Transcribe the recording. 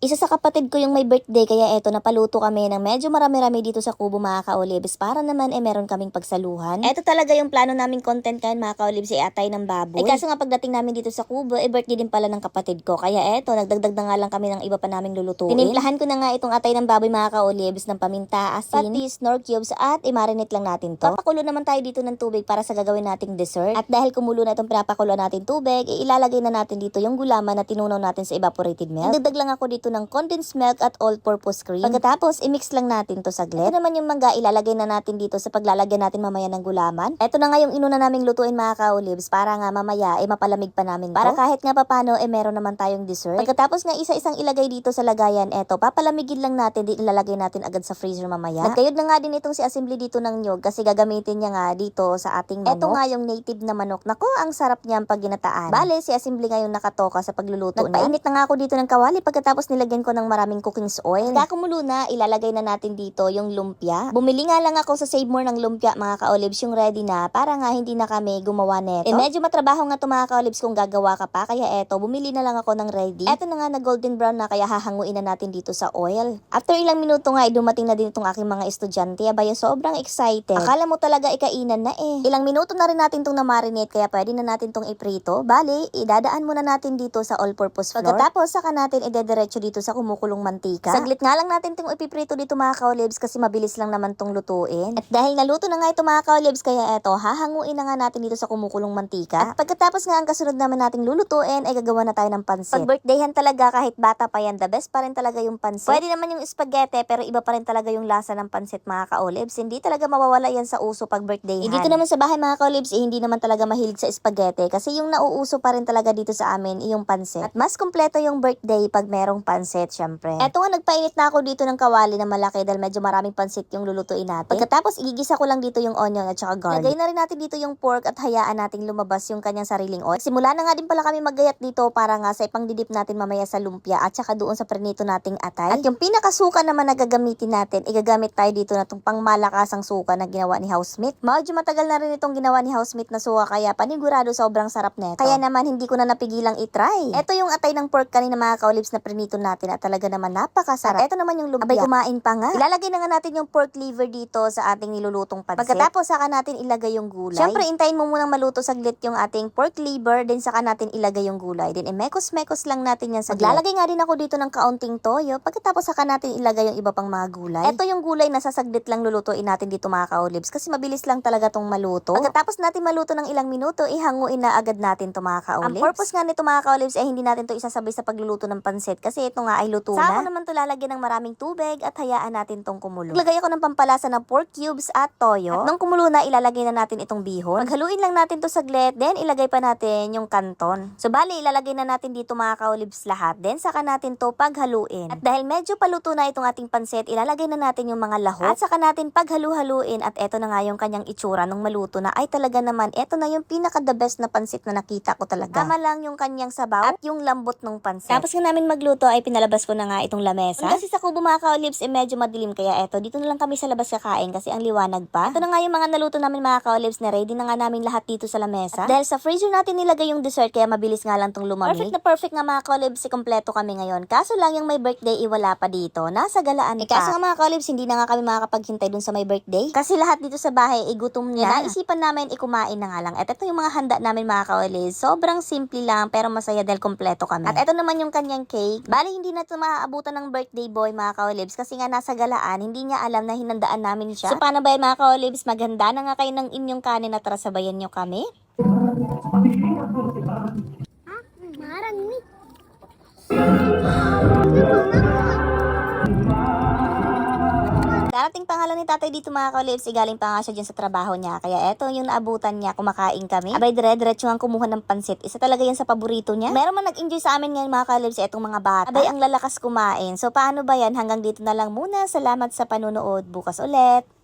Isa sa kapatid ko yung may birthday kaya eto napaluto kami ng medyo marami-rami dito sa kubo mga ka-olibs para naman meron kaming pagsaluhan. Eto talaga yung plano naming content kayan mga ka-olibs atay ng baboy. Kaso nga pagdating namin dito sa kubo birthday din pala ng kapatid ko kaya eto nagdagdag na nga lang kami ng iba pa naming lulutuin. Tinimplahan ko na nga itong atay ng baboy mga ka-olibs ng paminta, asin, patis, nor cubes at i-marinate lang natin to. Papakulo naman tayo dito ng tubig para sa gagawin nating dessert. At dahil kumulo na itong pinapakuluan natin tubig, ilalagay na natin dito yung gulaman na tinunaw natin sa evaporated milk. Dagdag lang ako dito ng condensed milk at all-purpose cream. Pagkatapos, i-mix lang natin to saglit. Ito naman yung mangga, ilalagay na natin dito sa paglalagyan natin mamaya ng gulaman. Ito na nga yung inuna naming lutuin mga ka-olibs para nga mamaya mapalamig pa namin to. Para kahit nga papano meron naman tayong dessert. Pagkatapos nga isa-isang ilagay dito sa lagayan, eto papalamigin lang natin, di ilalagay natin agad sa freezer mamaya. Nagkayod na nga din itong si assembly dito ng nyog kasi gagamitin niya nga dito sa ating manok. Ito nga yung native na manok. Nako, ang sarap niyang pag ginataan. Bale, si assembly ngayon nakatoka sa pagluluto na. Nagpainit na nga ako dito ng kawali pagkatapos nilagyan ko ng maraming cooking oil. Kakumulo na, ilalagay na natin dito yung lumpia. Bumili nga lang ako sa Save More ng lumpia mga ka-olibs, yung ready na para nga hindi na kami gumawa neto. Medyo matrabaho nga to mga ka-olibs kung gagawa ka pa kaya eto, bumili na lang ako ng ready. Eto na nga na golden brown na kaya hahanguin na natin dito sa oil. After ilang minuto nga dumating na din itong aking mga estudyante. Abaya sobrang excited. Akala mo talaga ikainan na Ilang minuto na rin natin itong na-marinate kaya pwede na natin itong iprito. Bali, idadaan muna natin dito sa all-purpose flour. Pagkatapos saka natin idediretso dito sa kumukulong mantika. Saglit nga lang natin itong ipiprito dito mga ka-olibs kasi mabilis lang naman itong lutuin. At dahil naluto na nga ito mga ka-olibs kaya eto, hahanguin na nga natin dito sa kumukulong mantika. At pagkatapos nga ang kasunod naman nating lulutuin ay gagawa na tayo ng pansit. Pag birthdayhan talaga kahit bata pa yan, the best pa rin talaga yung pansit. Pwede naman yung spaghetti pero iba pa rin talaga yung lasa ng pansit mga ka-olibs. Hindi talaga mawawala yan sa uso pag birthdayhan. Dito naman sa bahay mga ka-olibs hindi naman talaga mahilig sa spaghetti kasi yung nauuso pa rin talaga dito sa amin yung pansit. At mas kompleto yung birthday pag merong pansit syempre. Eto nga nagpainit na ako dito ng kawali na malaki dahil medyo maraming pansit yung lulutuin natin. Pagkatapos igigisa ko lang dito yung onion at saka garlic. Lagay na rin natin dito yung pork at hayaan nating lumabas yung kanyang sariling oil. Simula na nga din pala kami maggayat dito para nga sa ipangdidip natin mamaya sa lumpia at saka doon sa pernito nating atay. At yung pinakasuka naman na gagamitin natin, igagamit tayo dito na itong pangmalakasang suka na ginawa ni Housemate. Medyo matagal na rin itong ginawa ni Housemate na suka kaya panigurado sobrang sarap neto. Kaya naman hindi ko na napigilang itry. Ito yung atay ng pork kanina mga ka-olibs na pernito natin at talaga naman napakasarap. Ito naman yung lumpia. Abay kumain pa nga. Ilalagay na nga natin yung pork liver dito sa ating nilulutong pansit. Pagkatapos saka natin ilagay yung gulay. Syempre intayin mo munang maluto saglit yung ating pork liver then saka natin ilagay yung gulay. Then mekos-mekos lang natin yan saglit. Maglalagay nga din ako dito ng kaunting toyo. Pagkatapos saka natin ilagay yung iba pang mga gulay. Ito yung gulay na sasaglit lang lulutuin natin dito mga ka-olibs kasi mabilis lang talaga tong maluto. Pagkatapos natin maluto ng ilang minuto, ihanguin na agad natin to mga ka-olibs. Ang purpose nga nito mga ka-olibs ay hindi natin to isasabay sa pagluluto ng pansit kasi ito nga ay luto na. Saka naman to lalagyan ng maraming tubig at hayaan natin tong kumulo. Maglagay ako ng pampalasa ng pork cubes at toyo. At nung kumulo na, ilalagay na natin itong bihon. Maghaluin lang natin to saglit, then ilagay pa natin yung kanton. So bali, ilalagay na natin dito mga ka-olibs lahat. Then saka natin to paghaluin. At dahil medyo paluto na itong ating pansit, ilalagay na natin yung mga lahok. At saka natin paghalu-haluin at eto na nga yung kanyang itsura nung maluto na ay talaga naman, eto na yung pinaka the best na pansit na nakita ko talaga. Tama lang yung kanyang sabaw at yung lambot ng pansit. Tapos nga namin magluto ay pinalabas ko na nga itong lamesa. Kasi sa kubo mga ka-olibs medyo madilim kaya eto dito na lang kami sa labas kakain kasi ang liwanag pa. Ito na nga yung mga naluto namin mga ka-olibs na ready na nga namin lahat dito sa lamesa. At dahil sa freezer natin nilagay yung dessert kaya mabilis nga lang tong lumamig. Perfect na perfect nga mga ka-olibs kompleto kami ngayon. Kaso lang yung may birthday iwala pa dito. Nasa galaan pa. Kaso nga mga ka-olibs hindi na nga kami makakapaghintay dun sa may birthday. Kasi lahat dito sa bahay gutom na. Naisipan namin kumain na nga lang. At ito yung mga handa namin mga ka-olibs. Sobrang simple lang pero masaya dahil kompleto kami. At ito naman yung kanyang cake. Bali hindi na ito maaabutan ng birthday boy mga ka-olibs kasi nga nasa galaan hindi niya alam na hinandaan namin siya. So paano ba yan mga ka-olibs? Maghanda na nga kayo ng inyong kanin at tara sabayan nyo kami. Marang ni. Darating pa nga lang ni tatay dito mga ka-olibs, galing pa nga siya dyan sa trabaho niya. Kaya eto yung naabutan niya, kumakain kami. Abay dire-diretso nga kumuha ng pansit. Isa talaga yan sa paborito niya. Meron man nag-enjoy sa amin ngayon mga ka-olibs, etong mga bata. Abay ang lalakas kumain. So paano ba yan? Hanggang dito na lang muna. Salamat sa panunood. Bukas ulit.